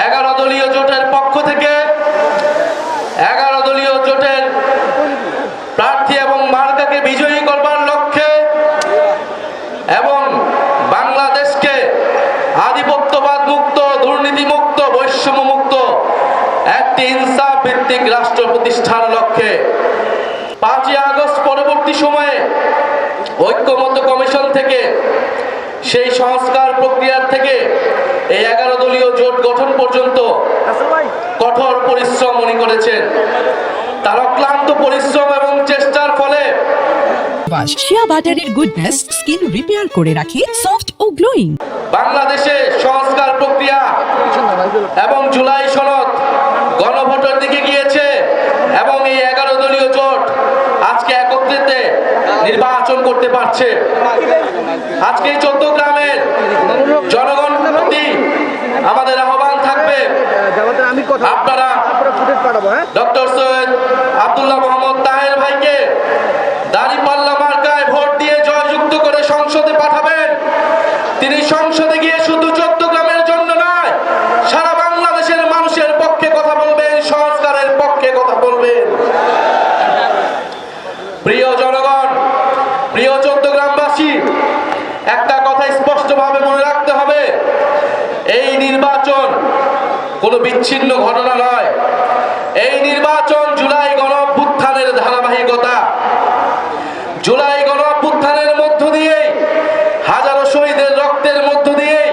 11 দলীয় জোটের পক্ষ থেকে 11 দলীয় জোটের প্রার্থী এবং মার্কাকে বিজয়ী করবার লক্ষ্যে এবং বাংলাদেশকে আধিপত্যবাদ মুক্ত, দুর্নীতি মুক্ত, বৈষম্য মুক্ত একটি ইনসাফ ভিত্তিক রাষ্ট্র প্রতিষ্ঠার লক্ষ্যে 5ই আগস্ট পরবর্তী সময়ে ঐক্যমত্য কমিশন থেকে সেই সংস্কার প্রক্রিয়ার থেকে এই 11 দলীয় জোট গঠন পর্যন্ত কঠোর পরিশ্রম উনি করেছেন। তার অক্লান্ত পরিশ্রম এবং চেষ্টার ফলে শিয়া বাটারের গুডনেস স্কিন রিপেয়ার করে রাখে সফট ও গ্লোয়িং। বাংলাদেশে সংস্কার প্রক্রিয়া এবং জুলাই সনদ গণভোটের দিকে গিয়েছে এবং এই 11 দলীয় জোট আজকে একত্রিত নির্বাচন করতে পারছে। আজকে এই চট্টগ্রামের জনগণের প্রতি আমাদের আহ্বান থাকবে, আপনারা ডক্টর সৈয়দ আব্দুল্লাহ মোহাম্মদ তাহের ভাইকে দাঁড়িপাল্লা মার্কায় ভোট দিয়ে জয়যুক্ত করে সংসদে পাঠাবেন। তিনি সংসদে গিয়ে শুধু চট্টগ্রামের জন্য নয়, সারা বাংলাদেশের মানুষের পক্ষে কথা বলবেন, সংস্কারের পক্ষে কথা বলবেন। প্রিয় জনগণ, প্রিয় চট্টগ্রামবাসী, একটা কথা স্পষ্টভাবে মনে রাখতে হবে, এই নির্বাচন কোনো বিচ্ছিন্ন ঘটনা নয়। এই নির্বাচন জুলাই গণঅভ্যুত্থানের ধারাবাহিকতা। জুলাই গণঅভ্যুত্থানের মধ্য দিয়েই, হাজারো শহীদের রক্তের মধ্য দিয়েই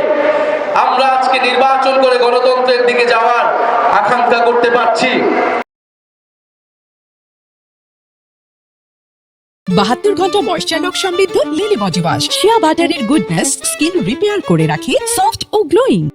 আমরা আজকে নির্বাচন করে গণতন্ত্রের দিকে যাওয়ার আকাঙ্ক্ষা করতে পারছি। 72 ঘন্টা ময়েশ্চার লক সমৃদ্ধ লিলি বডি ওয়াশ। শিয়া বাটারের গুডনেস স্কিন রিপেয়ার করে রাখে সফট ও গ্লোয়িং।